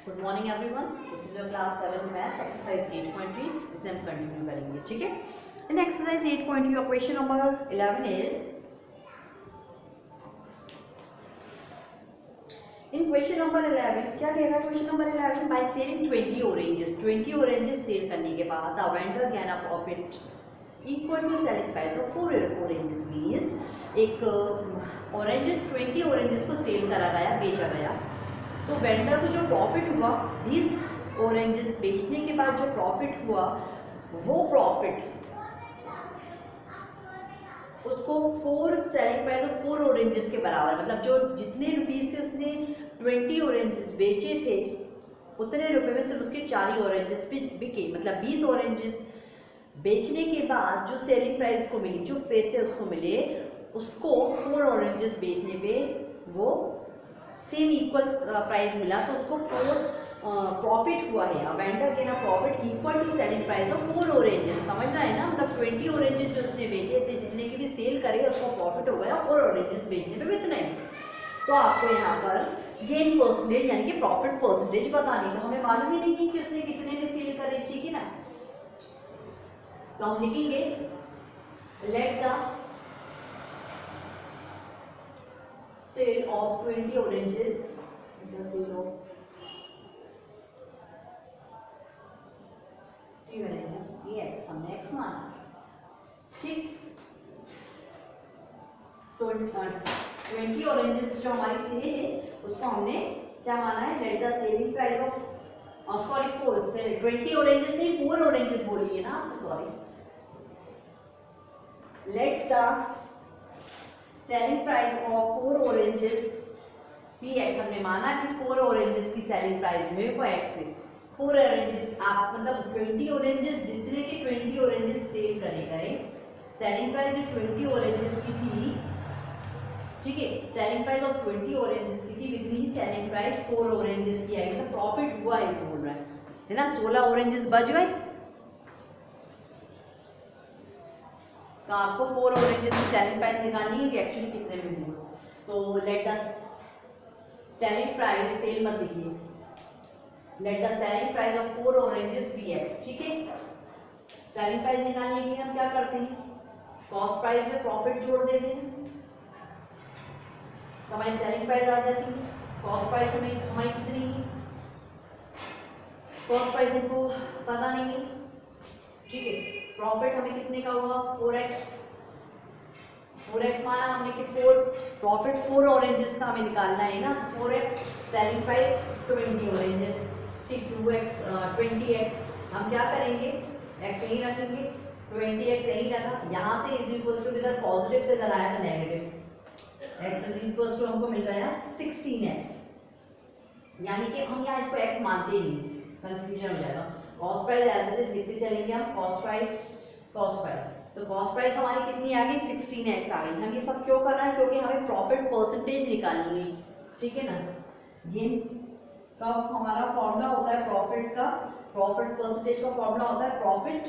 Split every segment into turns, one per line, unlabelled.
Good morning everyone, this is your class 7 maths exercise 8.3 जिसे हम continue करेंगे। ठीक है, in exercise 8.3 your question number 11 is in question number 11 क्या कहेगा? Question number 11 by selling 20 oranges sell करने के बाद the vendor gain a profit equal to selling price of 4 oranges. Means एक ऑरेंजेस 20 ऑरेंजेस को सेल करा गया, बेचा गया, तो वेंडर को जो प्रॉफिट हुआ 20 ऑरेंजेस बेचने के बाद जो प्रॉफिट हुआ वो प्रॉफिट उसको 4 सेलिंग प्राइस ऑफ 4 ऑरेंजेस के बराबर, मतलब जो जितने रुपीस से उसने 20 ऑरेंजेस बेचे थे उतने रुपए में सिर्फ उसके 4 ही ऑरेंजेस बिके। मतलब 20 ऑरेंजेस बेचने के बाद जो सेलिंग प्राइस को मिली, जो पैसे उसको मिले, उसको 4 ऑरेंजेस बेचने पे वो सेम इक्वल प्राइस मिला, तो उसको 4 प्रॉफिट हुआ है। वेंडर के ना profit equal to selling price of 4 oranges. समझ रहा है ना? मतलब 20 ऑरेंजेस जो उसने बेचे थे, जितने की भी सेल करे उसको प्रॉफिट हो गया 4 ऑरेंजेस बेचने पे भी इतना ही। तो आपको यहाँ पर गेन परसेंटेज यानी कि प्रॉफिट परसेंटेज बतानी, तो हमें मालूम ही नहीं है कि उसने कितने में सेल करे, ठीक है ना? तो हम लिखेंगे let the sale of 20 oranges, the sale of 20 oranges, x हमने x माना, ठीक। तो 20 oranges जो हमारी सेल है उसको हमने क्या माना है? Late the selling price of sorry 4 से 20 oranges नहीं 4 oranges बोलिए ना आपसे, sorry. Late the selling price of 4 oranges P x, हमने माना कि 4 ऑरेंजेस की सेलिंग प्राइस जो है वो एक्स है। 4 ऑरेंजेस आप मतलब 20 ऑरेंजेस जितने के 20 ऑरेंजेस सेल करे गए, सेलिंग प्राइस जो 20 ऑरेंजेस की थी, ठीक है, सेलिंग प्राइस ऑफ 20 ऑरेंजेस की थी, इतनी ही सेलिंग प्राइस 4 ऑरेंजेस की आई, मतलब प्रॉफिट हुआ है बोल रहा है ना। 16 ऑरेंजेस बच गए, तो आपको 4 ऑरेंजेस की सेलिंग प्राइस निकालनी है कि एक्चुअली कितने में हुआ। तो let the selling price, sell मत लिखिए, let the selling price of 4 oranges be x, ठीक है। सेलिंग प्राइस निकालने के लिए हम क्या करते हैं? कॉस्ट प्राइस में प्रॉफिट जोड़ देते हैं, तो हमारी सेलिंग प्राइस आ जाती है। कॉस्ट प्राइस हमें हमारी कितनी है? कॉस्ट प्राइस हमको पता नहीं है, ठीक है। प्रॉफिट हमें कितने का हुआ? 4x माना हमने कि 4 प्रॉफिट 4 ऑरेंजेस का हमें निकालना है ना, तो 4x सेलिंग प्राइस 20 ऑरेंजेस, ठीक। 2x 20x हम क्या करेंगे? x यही रखेंगे, 20x यही रखा, यहाँ से इज इक्वल टू इधर पॉजिटिव से इधर आया था negative, x is equal to हमको मिल गया 16x, यानी कि हम यहाँ इसको x मानते ही नहीं, कंफ्यूजन हो जाएगा। Cost price as it is लिखते चलेंगे हम, कॉस्ट प्राइस तो कॉस्ट प्राइस हमारी कितनी आ गई? 16x आ गई। हम ये सब क्यों कर रहे हैं? क्योंकि हमें प्रॉफिट परसेंटेज निकालनी है, ठीक है ना। ये का हमारा फॉर्मूला होता है प्रॉफिट का, प्रॉफिट परसेंटेज का फॉर्मूला होता है profit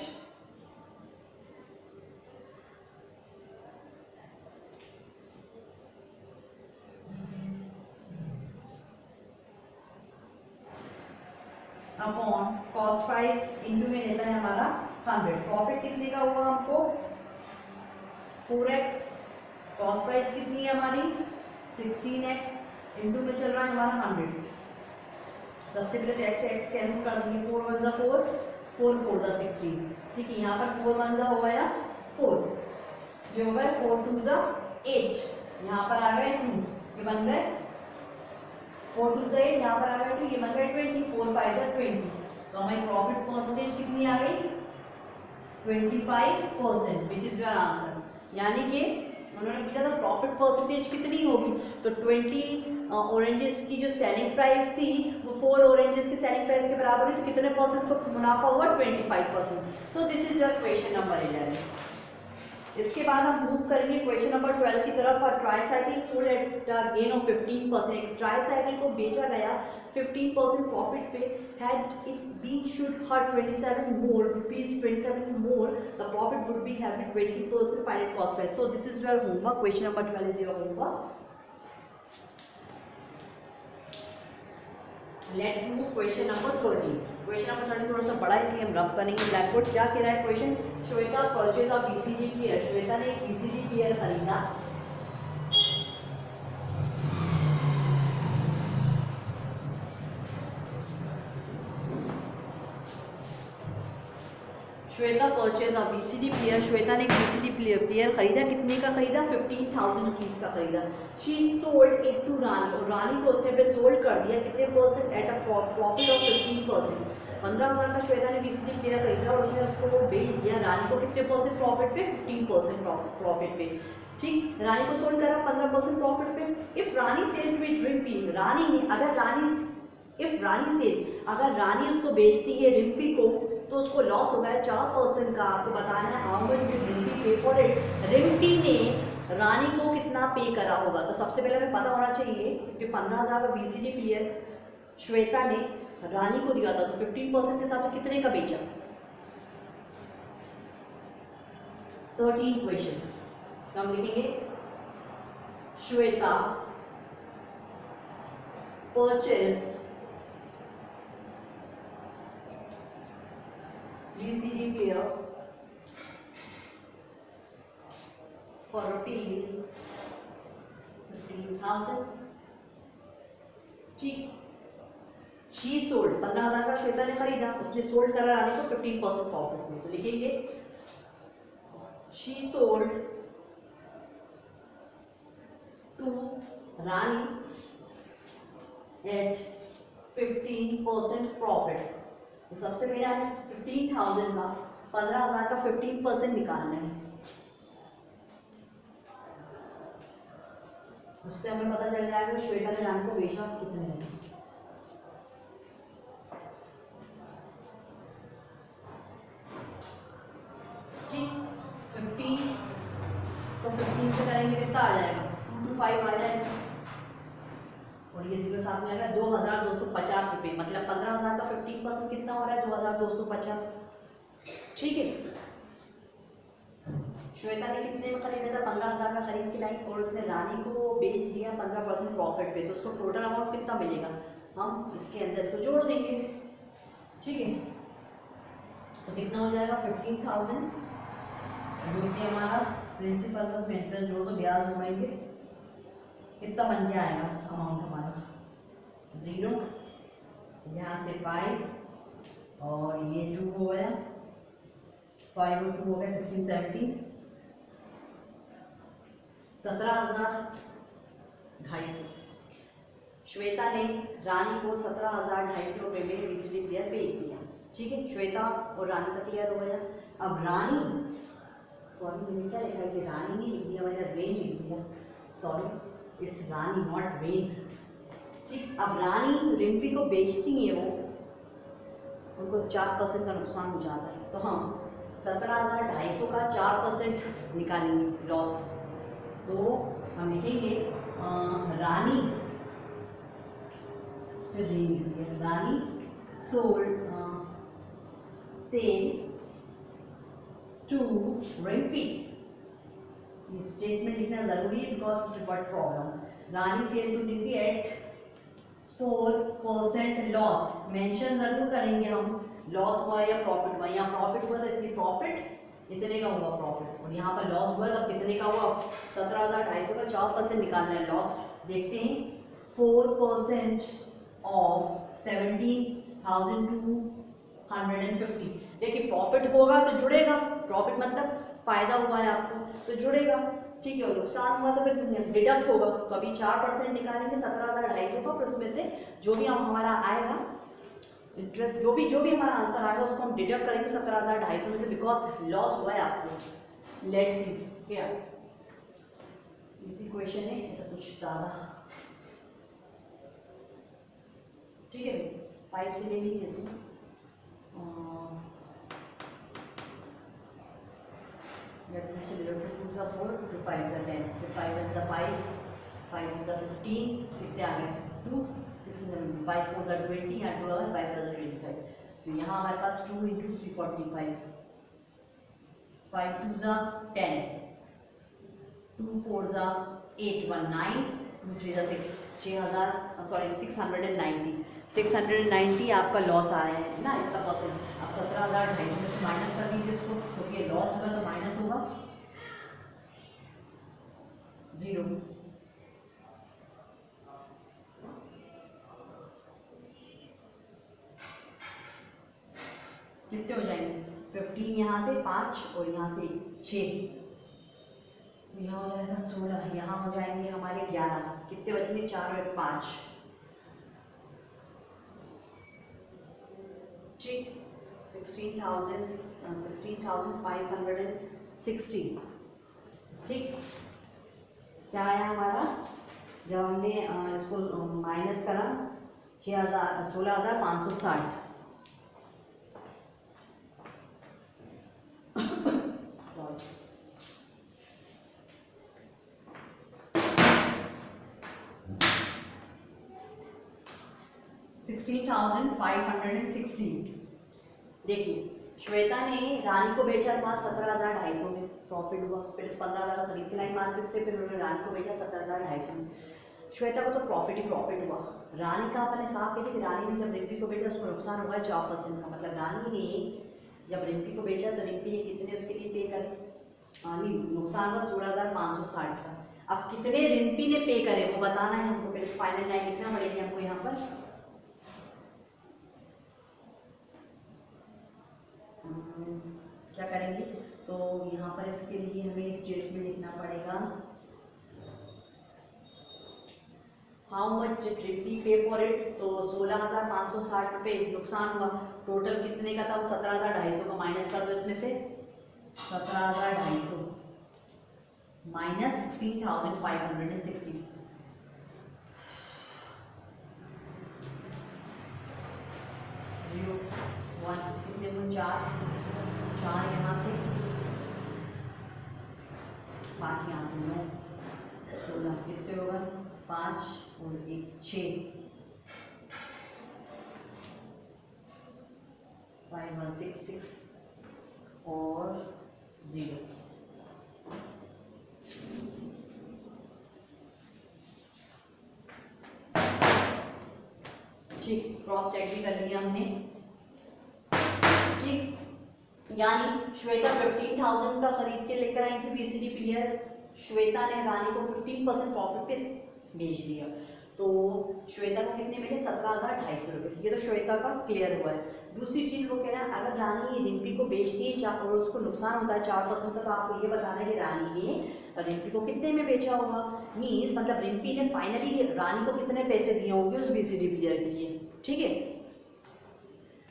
upon cost price into में लेता है हमारा 100। प्रॉफिट कितने का हुआ हमको? 4x, कॉस्ट प्राइस कितनी है हमारी? 16x, इंटू में चल रहा है हमारा 100। सबसे पहले तो x से x कैंसिल कर देंगे, 4 1 जा 4, 4 4 जा 16, ठीक है। यहाँ पर 4 1 जा हो गया 4, ये हो गया 4 2 जा 8, यहाँ पर आ गए 2, ये बन गए 4 2 जा 8, यहाँ पर आ गए 2, ये बन गए 20, 4 5 जा 20। तो हमारी प्रॉफिट परसेंटेज कितनी आ गई? 25%, विच इज योर आंसर। यानी कि उन्होंने पूछा था प्रॉफिट परसेंटेज कितनी होगी, तो 20 ऑरेंजेस की जो सेलिंग प्राइस थी वो 4 ऑरेंजेस की सेलिंग प्राइस के बराबर है, तो कितने परसेंट को मुनाफा हुआ? 25%। So this is your question number 11। इसके बाद हम मूव करेंगे क्वेश्चन नंबर 12 की तरफ। और tricycle sold at gain of 15%, tricycle को बेचा गया 15% प्रॉफिट पे, had it been should hurt 27 more rupees, 27 more, the profit would be have been 20%, find it cost price. So this is your homework. Question number 12 is your homework. Let's move question number 13। Question number 13 थोड़ा सा बड़ा है इसलिए हम रब करेंगे black board. क्या कह रहा है question? Shweta purchase of BCD pair. Shweta ने एक बीसीडी पेयर खरीदा। Shweta purchase of BCD pair. Shweta ने एक बीसीडी पेयर खरीदा। कितने का खरीदा? 15,000 रुपीज का खरीदा। शी सोल्ड इट टू रानी, और रानी को उसने पे सोल्ड कर दिया। कितने percent? At a profit of 15%। 15,000 का श्वेता ने बीसीडी पेयर खरीदा और उसने उसको वो बेच दिया रानी को। कितने परसेंट प्रॉफिट पे? 15% प्रॉफिट पे। ठीक, रानी को सोल्ड करा 15% प्रॉफिट पे। If Rani sell to it Rimpi, Rani ने अगर रानी इफ रानी सेल, अगर रानी उसको बेचती है रिम्पी को, तो उसको लॉस हो गया 4% का। आपको बताना है हाउ मच डिड रिम्पी पे फॉर इट। रिम्पी ने रानी को कितना पे करा होगा? तो सबसे पहले हमें पता होना चाहिए कि 15,000 का बीसीडी पेयर श्वेता ने रानी को दिया था, तो 15% के साथ तो कितने का बेचा? 13 क्वेश्चन तो हम लिखेंगे Shweta purchase BCD pair for rupees 15,000। ठीक, शी सोल्ड 15,000 का श्वेता ने खरीदा, उसने सोल्ड करा रानी को 15% प्रॉफिट में। तो लिखेंगे she sold to Rani at 15% profit. तो सबसे पहले हमें 15,000 का 15,000 का 15% निकालना है। उससे हमें पता चल जाएगा श्वेता ने रानी को बेचा कितने में। ठीक, 15 तो 15 से करेंगे कितना आ जाएगा? 225 आ जाएगा, और ये जीरो साथ में आएगा 2,250 रुपये। मतलब 15,000 का 15% कितना हो रहा है? 2,250। ठीक है, श्वेता ने कितने में खरीदा था? 15,000 का खरीद के लाई, और उसने रानी को बेच दिया 15% प्रॉफिट पे। तो उसको टोटल अमाउंट कितना मिलेगा? हम इसके अंदर इसको जोड़ देंगे। ठीक है, तो कितना हो जाएगा? 15,000 जो कि हमारा प्रिंसिपल का उसमें इंटरेस्ट जोड़ दो, ब्याज जोड़ेंगे, कितना बन के आएगा अमाउंट हमारा? 0, यहाँ से 5 और ये 2 हो गया, 5 और 2 हो गया 16, 17, 17,250। श्वेता ने रानी को 17,250 रुपये में बीसीडी प्लेयर बेच दिया। ठीक है, श्वेता और रानी का क्लियर हो गया। अब रानी, सॉरी मैंने क्या लिखा है कि रानी नहीं लिख दिया, मैंने रेन लिख दिया, sorry it's Rani not rain. ठीक, अब रानी रिम्पी को बेचती है, वो उनको 4% का नुकसान हो जाता है। तो हम 17,250 का 4% निकालेंगे लॉस। तो हम लिखेंगे रानी, फिर Rani sold sell to Rimpi. ये स्टेटमेंट लिखना जरूरी है because report problem. Rani sell to Rimpi at 4% loss. Mention जरूर करेंगे हम, लॉस हुआ या प्रॉफिट हुआ। यहाँ प्रॉफिट हुआ तो इसलिए प्रॉफिट इतने का हुआ प्रॉफिट, और यहाँ पर लॉस हुआ तो कितने का हुआ? 17,250 का 4% निकालना है लॉस। देखते हैं 4% ऑफ 17,250। देखिए प्रॉफिट होगा तो जुड़ेगा, प्रॉफिट मतलब फायदा हुआ है आपको तो जुड़ेगा। ठीक है, और नुकसान हुआ तो फिर डिडक्ट होगा। तो अभी 4% निकालेंगे 17,250 का, फिर उसमें से जो भी हमारा आएगा इंटरेस्ट, जो भी हमारा आंसर आएगा उसको हम डिडक्ट करेंगे 17,250 में से, बिकॉज लॉस हुआ है आपको। लेट्स सी, क्या इजी क्वेश्चन है, ऐसा कुछ ज़्यादा। ठीक है, 5 से ले लीजिए इसको। 2 से ले लो, 2 से 4, 2 5 से 10, 5 से 5, 5 से 15, कितने आ गए? 2, 6 से 5 4 का 20 या 2 और 5 का 25। तो यहाँ हमारे पास 2 × 3 45, 5 2 10, 2 4 8 1 9, 690 आपका लॉस आया है ना इतना परसेंट। अब 17,250 में से माइनस कर दीजिए इसको, क्योंकि ये लॉस होगा तो माइनस होगा 0। कितने हो जाएंगे 15 यहाँ से 5 और यहाँ से 6, यहाँ हो जाएगा 16, यहाँ हो जाएंगे हमारे 11, कितने बचेंगे 4 और 5, ठीक 16,560, ठीक। क्या आया हमारा जब हमने इसको माइनस करा 16,560, देखिए श्वेता ने रानी को बेचा था 17,250 में, प्रॉफिट हुआ, फिर 15,000 का खरीद के लाई मार्केट से, फिर उन्होंने रानी को बेचा 17,250 में। श्वेता को तो प्रॉफिट ही प्रॉफिट हुआ। रानी का अपने साफ कहिए कि रानी ने जब रिम्पी को बेचा उसको नुकसान हुआ 4% का, मतलब रानी ने जब रिम्पी को बेचा तो रिम्पी ने कितने उसके लिए पे करे, नुकसान हुआ 16,560 का। अब कितने रिम्पी ने पे करे वो बताना है हमको, पहले फाइनल लाइन लिखना पड़ेगी हमको यहाँ पर। क्या करेंगे तो यहाँ पर इसके लिए हमें स्टेटमेंट लिखना पड़ेगा, हाउ मच डिड रिम्पी पे फॉर इट, तो 16,560 रुपये नुकसान हुआ। टोटल कितने का था, 17,250 का माइनस कर दो इसमें से, 17,250 माइनस 16,560, 0 1 कितने को 4 यहाँ से 5 यहाँ से 9 16 कितने होगा 5 और 1 6 5166 और 0। ठीक, क्रॉस चेक भी कर लिया हमने, ठीक। यानी श्वेता 15,000 का खरीद के लेकर आई थी बीसीडी प्लेयर, श्वेता ने रानी को 15% प्रॉफिट पे बेच दिया, तो श्वेता को कितने मिले 17,250 रुपये। ये तो श्वेता का क्लियर हुआ है। दूसरी चीज वो कह रहा है अगर रानी रिम्पी को बेचती है और उसको नुकसान होता है 4% का, तो आपको ये बताना है कि रानी ने रिम्पी को कितने में बेचा होगा, मीन्स मतलब रिम्पी ने फाइनली रानी को कितने पैसे दिए होंगे उस बीसीडी प्लेयर के लिए, ठीक है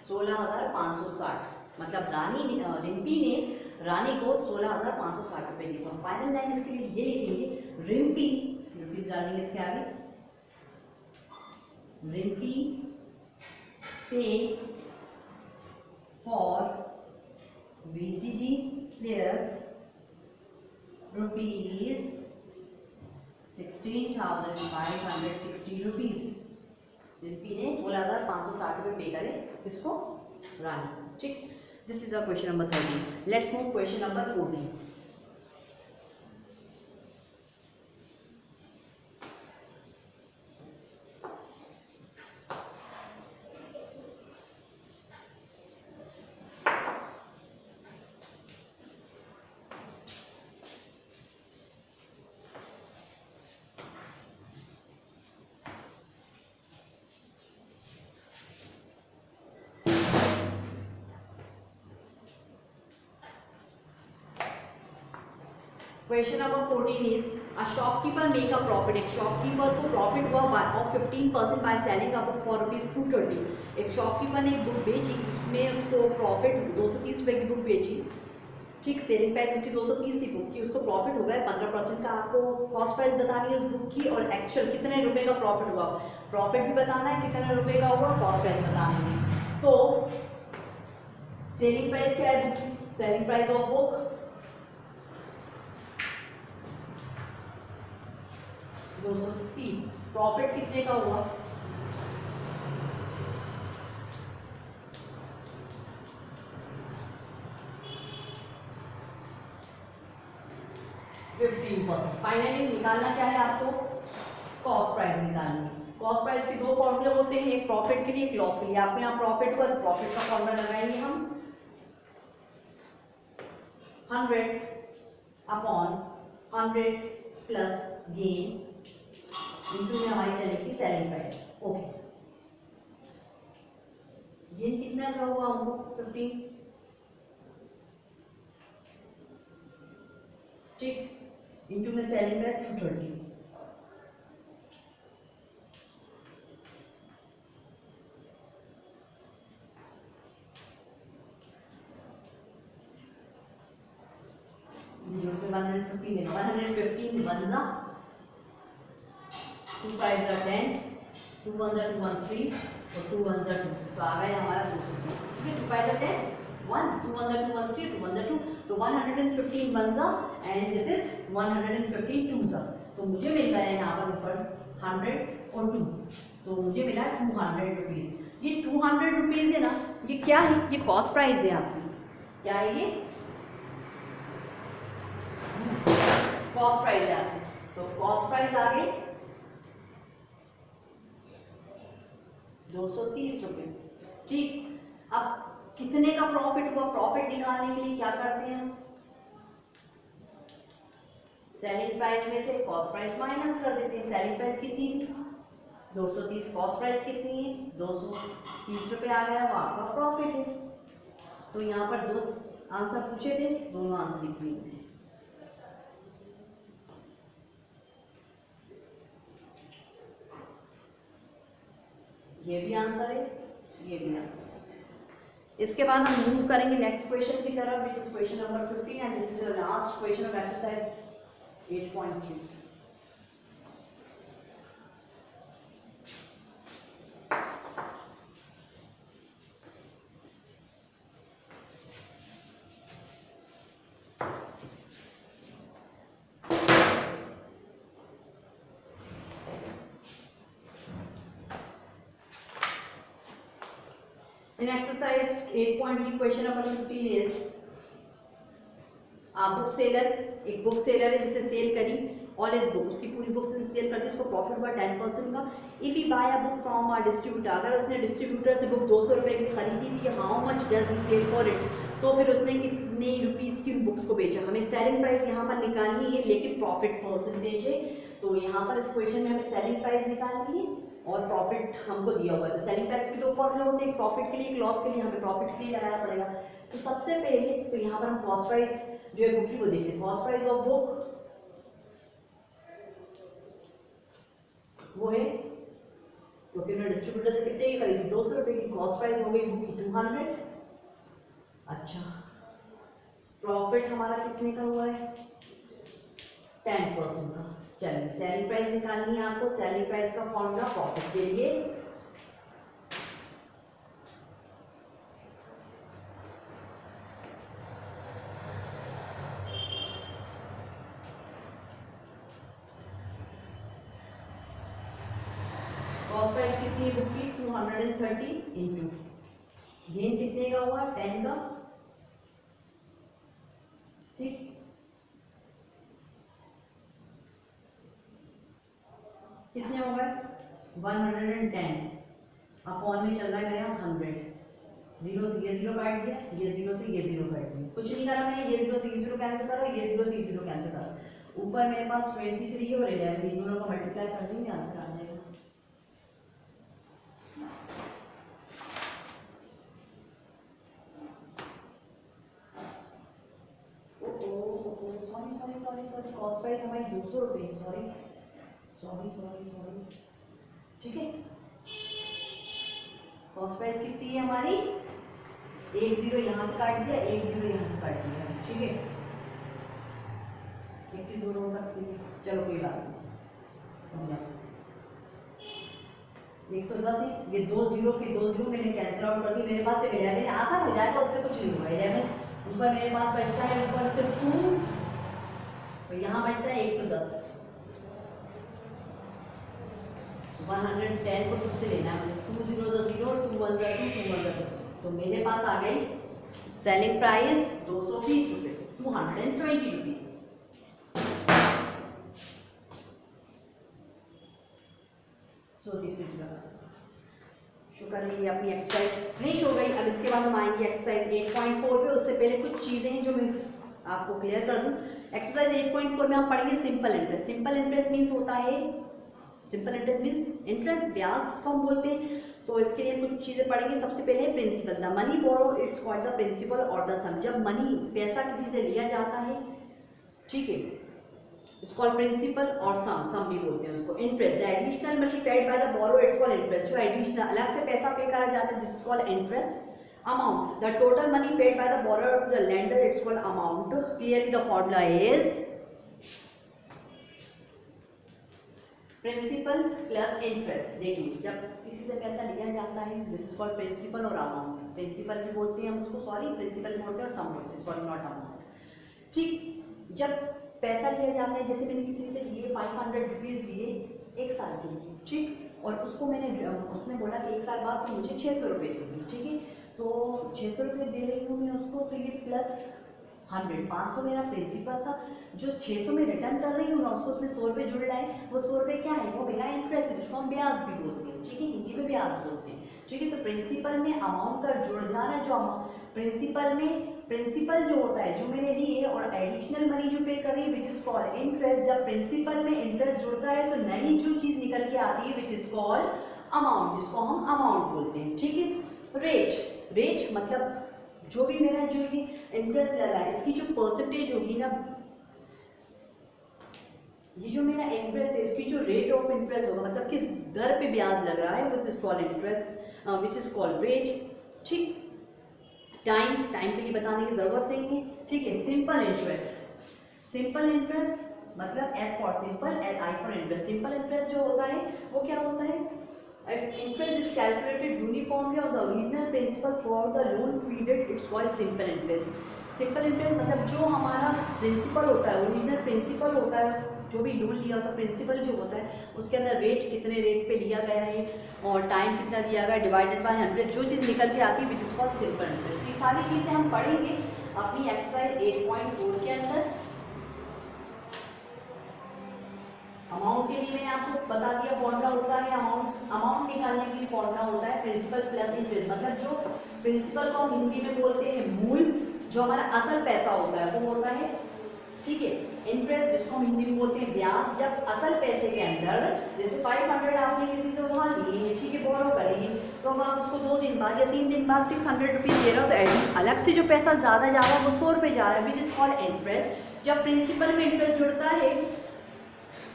16,560, मतलब रिम्पी ने रानी को 16,560 रुपये दिए। तो फाइनल लाइन इसके लिए ये लिखेंगे रिम्पी डालेंगे इसके आगे, रिम्पी पे for VCD player rupees 16,560 rupees. Rimpy ने 16,560 रुपये पे करे किसको, रानी, ठीक। This is a question number 13। Let's move question number 14। Question number 14 is a shopkeeper make a profit, एक शॉपकीपर को प्रॉफिट हुआ of 15% by selling a book for ₹220। एक शॉपकीपर ने एक बुक बेची जिसमें उसको प्रॉफिट 230 रुपये की बुक बेची, ठीक। सेलिंग प्राइस उसकी 230 थी बुक की, उसको प्रॉफिट हो गया 15% का। आपको कॉस्ट प्राइस बतानी है उस बुक की और एक्चुअल कितने रुपए का प्रॉफिट हुआ, प्रॉफिट भी बताना है कितने रुपए का हुआ, कॉस्ट प्राइस बताना है। तो सेलिंग प्राइस क्या है बुक की, selling price of book 230, profit कितने का हुआ 15%। फाइनली निकालना क्या है आपको, कॉस्ट प्राइस निकालनी है। कॉस्ट प्राइस के दो फॉर्मूले होते हैं, एक प्रॉफिट के लिए, एक लॉस के लिए। आपको यहाँ प्रॉफिट हुआ तो प्रॉफिट का फॉर्मूला लगाएंगे हम 100 अपॉन 100 प्लस गेन इंटू में हमारी चलेगी सेलिंग प्राइस। ओके, गेन कितना का हुआ हमको 15, ठीक, इंटू में सेलिंग प्राइस 230। जो कि 115 है, 115 वन जा 2 5 जा 10, 2 1 जा 2 1 3 और 2 1 जा 2, तो आ गया हमारा 230। ठीक है, 2 5 जा 10 1, 2 1 जा 2 1 3, 2 1 जा 2, तो 115 वन जा एंड दिस इज 115 टू जा, तो मुझे मिल गया यहाँ पर ऊपर 100 और 2, तो मुझे मिला 200 रुपीज़। ये 200 रुपीज़ है ना, ये क्या है, ये कॉस्ट प्राइस है आपकी। क्या है ये? कॉस्ट प्राइस है आपकी। तो कॉस्ट प्राइस आ गई 230 रुपये। ठीक, अब कितने का प्रॉफिट हुआ? प्रॉफिट निकालने के लिए क्या करते हैं हम? सेलिंग प्राइस में से कॉस्ट प्राइस माइनस कर देते हैं। सेलिंग प्राइस कितनी थी? 230। कॉस्ट प्राइस कितनी है? 230 रुपये आ गया, वो आपका प्रॉफिट है। तो यहाँ पर दो आंसर पूछे थे, दोनों आंसर लिख दिए। ये भी आंसर है, ये भी आंसर है। इसके बाद हम मूव करेंगे नेक्स्ट क्वेश्चन की तरफ, which is question number 15 and this is the last question of exercise 8.3। In exercise 8.3 question number 15 is book seller, एक बुक सेलर है जिसने सेल करी ऑल इज बुक, उसकी पूरी बुक सेल कर दी, उसको प्रॉफिट हुआ 10% का। If he buy a book from a distributor, अगर उसने डिस्ट्रीब्यूटर से बुक 200 रुपये की खरीदी थी, how much does he sell for it, तो फिर उसने कितने रुपीस की उन बुक्स को बेचा। हमें सेलिंग प्राइस यहाँ पर निकालनी है, लेकिन प्रॉफिट परसेंटेज है। तो यहाँ पर इस क्वेश्चन में हमें सेलिंग प्राइस निकालनी है और प्रॉफिट हमको दिया हुआ है। तो सेलिंग प्राइस के दो फॉर्मूले होते हैं, एक प्रॉफिट के लिए, एक लॉस के लिए। हमें प्रॉफिट के लिए लगाना पड़ेगा। तो सबसे पहले तो यहाँ पर हम कॉस्ट प्राइस जो है बुक की वो देखते हैं। कॉस्ट प्राइस ऑफ बुक वो है, क्योंकि उन्होंने डिस्ट्रीब्यूटर से कितने की खरीदी? 200 रुपये की। कॉस्ट प्राइस हो गई बुक की 200। अच्छा, प्रॉफिट हमारा कितने का हुआ है? 10% का। चलिए, सेलिंग प्राइस निकालनी है आपको। सेलिंग प्राइस का फॉर्मूला प्रॉफिट के लिए कॉस्ट प्राइस कितनी है बुक की? 230 इंटू गेन कितने का हुआ? 10 का। ठीक, कितने हो गए? 110 अपॉन में चल रहा है मेरा 100। जीरो से ये जीरो काट दिया, ये जीरो से ये जीरो काट दिया, कुछ नहीं करा मैंने। ये जीरो से ये जीरो कैंसिल करो, ये जीरो से ये जीरो कैंसिल करो। ऊपर मेरे पास 23 और 11, इन दोनों का मल्टीप्लाई कर देंगे, आंसर आ जाएगा। सॉरी, कॉस्ट प्राइस हमारी 200 रुपये। सॉरी। ठीक है, कॉस्ट प्राइस कितनी है हमारी? एक जीरो यहाँ से काट दिया, एक जीरो यहाँ से काट दिया। ठीक है, एक चीज दोनों हो सकती है, चलो कोई बात नहीं। 110 है, ये दो जीरो मैंने कैंसिल आउट कर दी। मेरे पास से 11 आसान हो जाएगा, उससे कुछ नहीं होगा। 11 ऊपर मेरे पास बचता है, ऊपर सिर्फ 2, तो यहाँ बचता है 110। 110 को 2 से लेना है, 2 0 2 0, 2 1 2, 2 1 2, तो मेरे पास आ गई सेलिंग प्राइस 220 रुपये, 220 rupees. So this is your answer. शुक्र है ये अपनी एक्सरसाइज फिनिश हो गई। अब इसके बाद हम आएंगे एक्सरसाइज 8.4 पे। उससे पहले कुछ चीज़ें हैं जो मैं आपको क्लियर कर दूं। एक्सरसाइज 8.4 में हम पढ़ेंगे simple interest. Simple interest means होता है, सिंपल इंटरेस्ट मीन्स इंटरेस्ट, ब्याज जिसको हम बोलते हैं। तो इसके लिए कुछ चीज़ें पढ़ेंगे। सबसे पहले principal, the money borrow it's called the principal और द सम। जब मनी पैसा किसी से लिया जाता है, ठीक है, इट्स कॉल्ड प्रिंसिपल और सम भी बोलते हैं उसको। Interest, the additional money paid by the borrow it's called interest. जो एडिशनल अलग से पैसा पे करा जाता है this is called interest. Amount, the total money paid by the borrow to the lender it's called amount. Clearly the formula is principal plus interest. देखिए जब किसी से पैसा लिया जाता है दिस इज कॉल्ड प्रिंसिपल और अमाउंट। प्रिंसिपल भी बोलते हैं हम उसको, सॉरी प्रिंसिपल भी बोलते हैं और सम बोलते हैं, सॉरी नॉट अमाउंट। ठीक, जब पैसा लिया जाता है, जैसे मैंने किसी से लिए 500 रुपीज़ लिए एक साल के लिए, ठीक, और उसको मैंने उसने बोला कि एक साल बाद तो मुझे 600 रुपये देंगे, ठीक है, तो 600 रुपये दे रही हूँ मैं उसको, तो ये प्लस 100 500 मेरा प्रिंसिपल था। जो 600 में रिटर्न कर रही हूँ ना उसको उसमें 100 रुपये जुड़ रहा है, वो 100 रुपये क्या है, वो मेरा इंटरेस्ट है जिसको हम ब्याज भी बोलते हैं, ठीक है, हिंदी में ब्याज बोलते हैं, ठीक है। तो प्रिंसिपल में अमाउंट का जुड़ जाना, जो प्रिंसिपल में प्रिंसिपल जो होता है जो मैंने लिए और एडिशनल मनी जो पे करी विच इज कॉल्ड इंटरेस्ट। जब प्रिंसिपल में इंटरेस्ट जुड़ता है तो नई जो चीज निकल के आती है विच इज कॉल्ड अमाउंट, जिसको हम अमाउंट बोलते हैं, ठीक है। रेट, रेट मतलब जो भी मेरा जो ये इंटरेस्ट लगा है इसकी जो परसेंटेज होगी ना, ये जो मेरा इंटरेस्ट है इसकी जो रेट ऑफ इंटरेस्ट होगा, मतलब किस दर पे ब्याज लग रहा है, which is called interest, which is called rate, ठीक। टाइम, टाइम के लिए बताने की जरूरत नहीं है, ठीक है। सिंपल इंटरेस्ट, सिंपल इंटरेस्ट मतलब S for simple and I for interest. Simple interest जो होता है वो क्या होता है, interest is calculated uniformly on the original principal throughout the loan period, it's called simple interest. Simple interest मतलब जो हमारा प्रिंसिपल होता है, ओरिजिनल प्रिंसिपल होता है, जो भी लोन लिया होता है प्रिंसिपल जो होता है उसके अंदर रेट कितने रेट पे लिया गया है और टाइम कितना दिया गया है डिवाइडेड बाय 100, जो चीज़ निकल के आती है which is called simple interest. ये सारी चीज़ें हम पढ़ेंगे अपनी एक्सरसाइज 8.4 के अंदर। अमाउंट के लिए मैंने आपको बता दिया फॉर्मूला होता है, अमाउंट निकालने के लिए फॉर्मूला होता है प्रिंसिपल प्लस इंटरेस्ट। मतलब जो प्रिंसिपल को हम हिंदी में बोलते हैं मूल, जो हमारा असल पैसा होता है वो होता है, ठीक है। इंटरेस्ट जिसको हम हिंदी में बोलते हैं ब्याज। जब असल पैसे के अंदर जैसे 500 आपने किसी से उधार लिए, ठीक है, बोरो करिए, तो अब आप उसको 2 दिन बाद या 3 दिन बाद 600 रुपीज़ दे रहे हो, तो अलग से जो पैसा ज़्यादा जा रहा है वो 100 रुपये जा रहा है, विच इज़ कॉल्ड इंटरेस्ट। जब प्रिंसिपल में इंटरेस्ट जुड़ता है,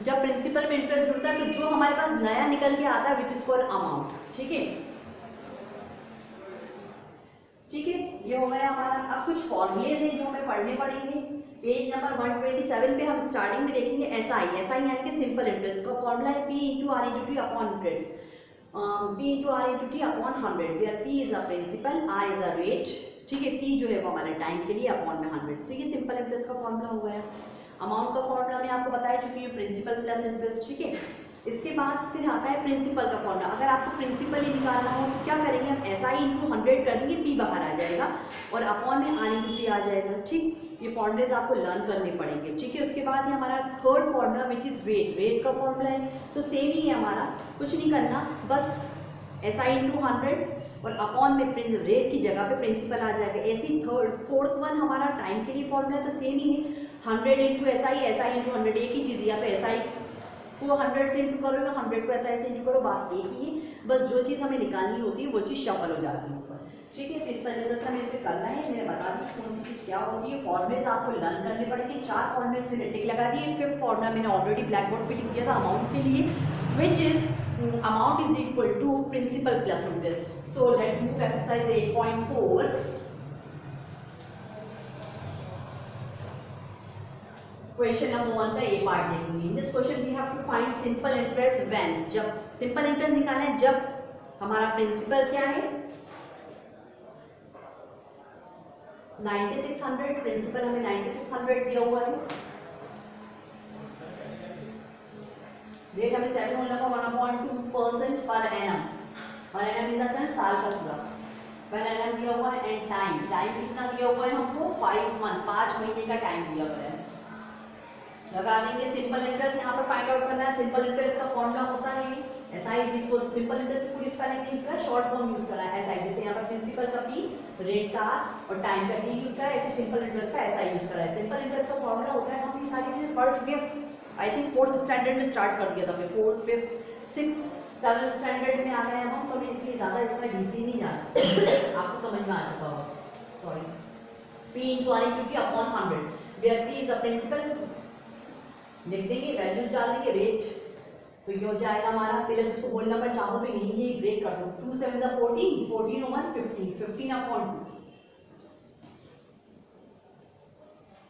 जब प्रिंसिपल में इंटरेस्ट जुड़ता है तो जो हमारे पास नया निकल के आता है विच इज कॉल्ड अमाउंट, ठीक है, ठीक है। ये हो गया हमारा। अब कुछ फॉर्मूलेज हैं जो हमें पढ़ने पड़ेंगे। पेज नंबर 127 पे हम स्टार्टिंग में देखेंगे एसआई। एसआई यानी कि सिंपल इंटरेस्ट का फॉर्मूला है P into R into T upon interest, P into R into T upon 100 where P is a principal, R is a rate, ठीक है, T जो है वो हमारे टाइम के लिए अपॉन में 100। तो ये सिंपल इंटरेस्ट का फॉर्मूला हो गया। अमाउंट का फॉर्मूला मैं आपको बता चुकी हूँ, प्रिंसिपल प्लस इंटरेस्ट, ठीक है। इसके बाद फिर आता है प्रिंसिपल का फॉर्मूला। अगर आपको प्रिंसिपल ही निकालना हो तो क्या करेंगे हम, SI इंटू 100 कर देंगे, P बाहर आ जाएगा और अपॉन में R इंटू टी आ जाएगा, ठीक। ये फॉर्मूलेज आपको लर्न करने पड़ेंगे, ठीक है। उसके बाद है हमारा third formula which is rate. Rate का फॉर्मूला है तो सेम ही है हमारा, कुछ नहीं करना, बस SI इंटू 100 और अपॉन में रेट की जगह पे प्रिंसिपल आ जाएगा। ऐसी फोर्थ वन हमारा टाइम के लिए फॉर्मूला है तो सेम ही है, 100 इंटू SI, SI इंटू 100 एक ही चीज़ दिया, तो SI को 100 से इंटू करो या 100 को SI से इंटू करो, बात एक ही है, बस जो चीज़ हमें निकालनी होती है वो चीज़ शफल हो जाती है ऊपर, ठीक है। तो इस तरीके से हमें इसे करना है। मैंने बता दी कौन सी चीज़ क्या होती है। फॉर्मूलेज आपको लर्न करने पड़ेंगे। 4 फॉर्मूलेज मैंने टिक लगा दिए। 5th फॉर्मूला मैंने ऑलरेडी ब्लैक बोर्ड पे लिख दिया था अमाउंट के लिए, which is amount is equal to principal plus interest. So let's move exercise 8.4। Question number 1 का ए पार्ट देखेंगे। In this question we have to find simple interest when, जब सिंपल इंटरेस्ट निकालना है जब हमारा प्रिंसिपल क्या है 9600, प्रिंसिपल हमें 9600 दिया हुआ है, रेट हमें 7 होने लगा 1.2% per annum, per annum in the sense साल का पूरा, पर एनम दिया हुआ है। एंड टाइम, टाइम कितना दिया हुआ है हमको 5 मंथ, 5 महीने का टाइम दिया हुआ है। लगा देंगे सिंपल इंटरेस्ट, यहाँ पर फाइंड आउट करना है। सिंपल इंटरेस्ट का फॉर्मूला होता है SI is equal simple interest की पूरी स्पेलिंग यूज करा, शॉर्ट फॉर्म यूज करा है एसआई, जैसे यहाँ पर प्रिंसिपल का पी, रेट का और टाइम का टी यूज करा है, ऐसे सिंपल इंटरेस्ट का एसआई यूज करा है। सिंपल इंटरेस्ट का फॉर्मूला होता है, हम ये सारी चीजें पढ़ चुके हैं, आई थिंक 4th स्टैंडर्ड में स्टार्ट कर दिया था हमने, 4th 5th 6th 7th standard में आ गए हम, तो मैं इसलिए ज्यादा इतना डीपली नहीं जाता, आपको समझ में आ चुका होगा। Sorry, P into R into T upon 100 where P is a principal, लिख देंगे, वैल्यूज डाल देंगे, रेट, तो ये हो जाएगा हमारा, पहले इसको बोल नंबर चाहो तो यही ब्रेक कर दो, 2 7 14, 14 1 15, 15 अपॉन 2,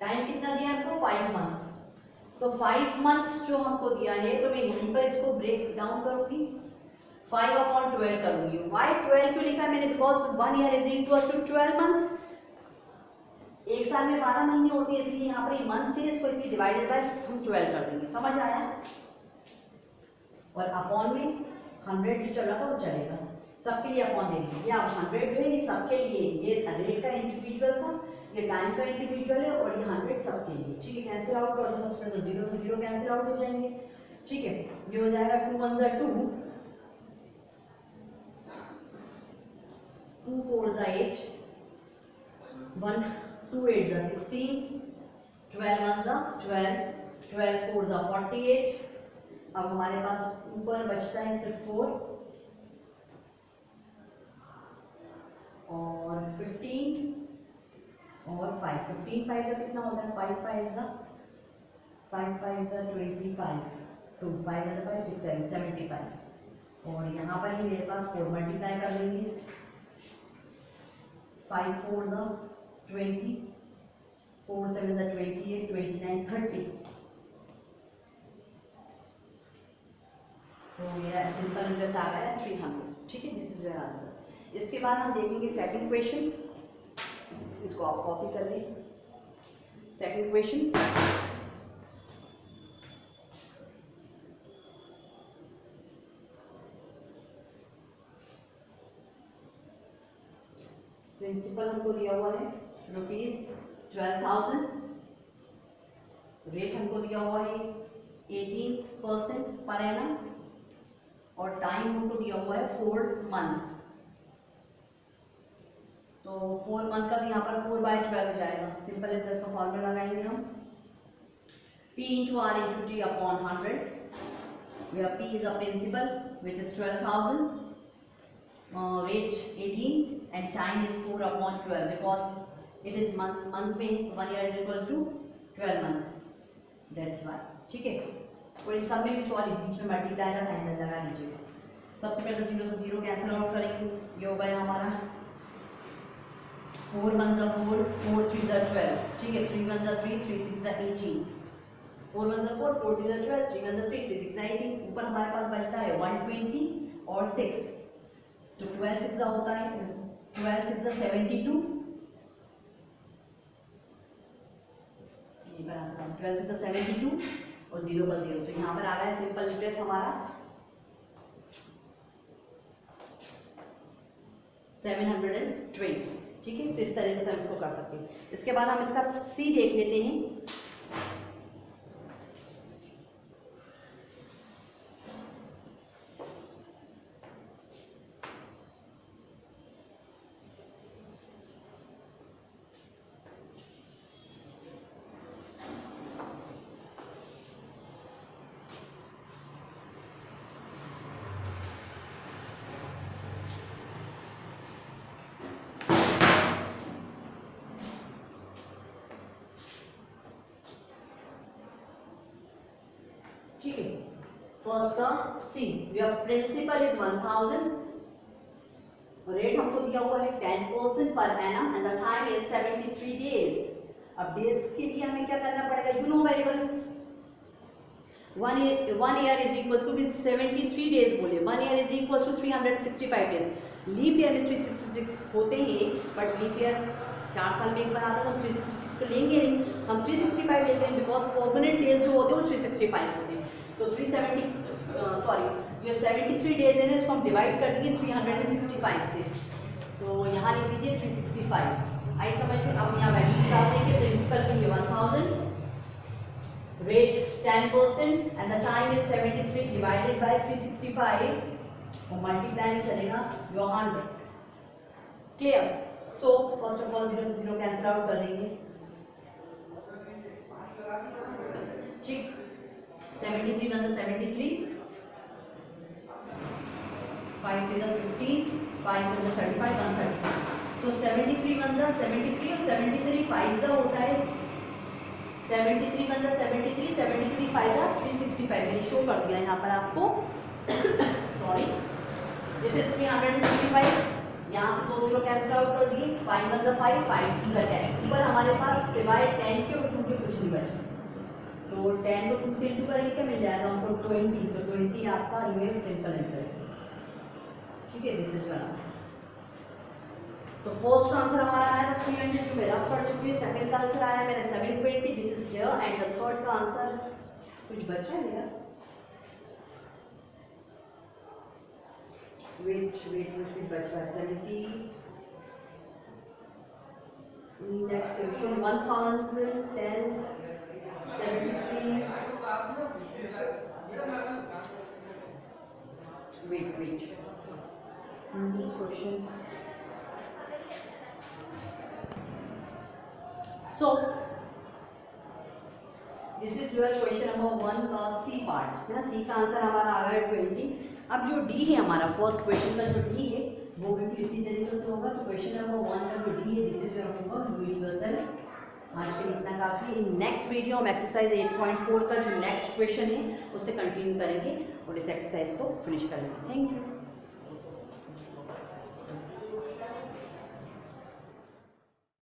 टाइम कितना दिया हमको 5 मंथ्स, तो 5 मंथ्स जो हमको दिया है, तो मैं यहीं पर इसको ब्रेक डाउन करूंगी, 5 अपॉन 12 करूंगी। वाई 12 क्यों लिखा है मैंने, because 1 year is equal to 12 months, एक साल में 12 महीने होते हैं, इसलिए यहाँ पर मंथ से इसको इसलिए डिवाइडेड बाय हम 12 कर देंगे, समझ आया। और अपॉन में 100 जो चल रहा था वो चलेगा, सबके लिए अपॉन देंगे, ये आप 100 जो है ये सबके लिए, ये रेट का इंडिविजुअल था, ये टाइम का इंडिविजुअल है, और ये 100 सबके लिए, ठीक है। कैंसिल आउट कर दो, सबसे तो 0 से 0 कैंसिल आउट हो जाएंगे, ठीक है। ये हो जाएगा 2 1 2, 2 4 8, 1 2 8 16, 12 1 12, 12 4 48, अब हमारे पास ऊपर बचता है सिर्फ 4 और 15 और 5, 15 5 का कितना होता है, 5 5 25, 2 5 5 6 7 75, और यहाँ पर ही मेरे पास 4 मल्टीप्लाई कर देंगे, 5 4 20, 4 7 28, 29 30, तो मेरा सिंपल इंटरेस्ट आ गया 300, ठीक है। This is your answer. इसके बाद हम देखेंगे सेकंड क्वेश्चन, इसको आप कॉपी कर लें। सेकंड क्वेश्चन, प्रिंसिपल हमको दिया हुआ है ₹12,000, रेट हमको दिया हुआ है 18% पर एनम, और टाइम हमको दिया हुआ है 4 मंथ्स, तो 4 मंथ का तो यहाँ पर 4/12 हो जाएगा। सिंपल इंटरेस्ट का फॉर्मूला लगाएंगे हम, P into R into T upon 100, where P is a principal which is 12,000, rate 18 and time is 4 upon 12 because it is month में 1 year is equal to 12 months, that's why, ठीक है। और इन सब में भी सॉरी बीच में मल्टीप्लाई का sign लगा लीजिए। सबसे पहले 0 से 0 कैंसिल आउट करेंगे, ये हो गया हमारा 4 1 4, 4 3 12, ठीक है। 3 1 3, 3 6 18, 4 1 4, 4 3 12, 3 1 3, 3 6 18, ऊपर हमारे पास बचता है 120 और 6, तो 12 6 होता है 12 6 72, ये बराबर 12 6 72 और 0 का 0, तो यहाँ पर आ गया सिंपल इंटरेस्ट हमारा 720, ठीक है। तो इस तरीके से हम इसको कर सकते हैं। इसके बाद हम इसका सी देख लेते हैं। ठीक है, फर्स्ट का see, your principal is 1000, rate हमको दिया हुआ है 10% per annum and the time is 73 days. अब डेज के लिए हमें क्या करना पड़ेगा, you know variable 1 year is equal to 73 days बोले, 1 year is equal to 365 days. Leap year में 366 होते हैं, बट लीप ईयर 4 साल में एक बार आता है, तो 366 तो लेंगे नहीं, हम 365 लेते हैं, बिकॉज परमानेंट डेज जो होते हैं वो 365 होते हैं। तो 73 डेज है ना, इसको हम डिवाइड कर देंगे 365 से, तो यहाँ लिख लीजिए 365, आई समझ में। अब यहाँ वैल्यू डाल देंगे, प्रिंसिपल के लिए 1000, rate 10% and the time is 73 divided by 365, और मल्टीप्लाई में चलेगा your 100। Clear? So first of all 0 से 0 कैंसिल आउट कर देंगे, ठीक। 73 1 73, 5 3 15, 5 7 35, 136। तो 73 1 73 और 73 5 होता है 73 1 73, 73 5 365। मैंने शो कर दिया यहाँ पर आपको सॉरी। This is 365। यहाँ से 2 0 कैंसिल आउट कर दिए, 5 1 5, 5 2 10। ऊपर हमारे पास सिवाय 10 के और 2 के कुछ नहीं बचा, तो 10 को 2 से इंटू करेंगे क्या मिल जाएगा हमको 20। तो 20 आपका ईमेल सिंपल इंटरेस्ट, ठीक है। This is one answer. तो फर्स्ट आंसर हमारा आया था 300 जो मेरा पढ़ चुकी है। सेकंड का आंसर आया मेरा 720, this is here. And the third का आंसर कुछ बच रहा है मेरा, वेट कुछ बच रहा है 70 next 1010 73 wait this question. So this is your question number 1 का सी पार्ट है ना। सी का आंसर हमारा आ गया 20। अब जो डी है हमारा फर्स्ट क्वेश्चन का जो डी है वो भी इसी तरीके से होगा। तो क्वेश्चन नंबर 1 का जो डी है this is your homework, do it yourself. आज के लिए इतना काफ़ी। इन नेक्स्ट वीडियो हम एक्सरसाइज 8.4 का जो नेक्स्ट क्वेश्चन है उससे कंटिन्यू करेंगे और इस एक्सरसाइज को फिनिश करेंगे। Thank you.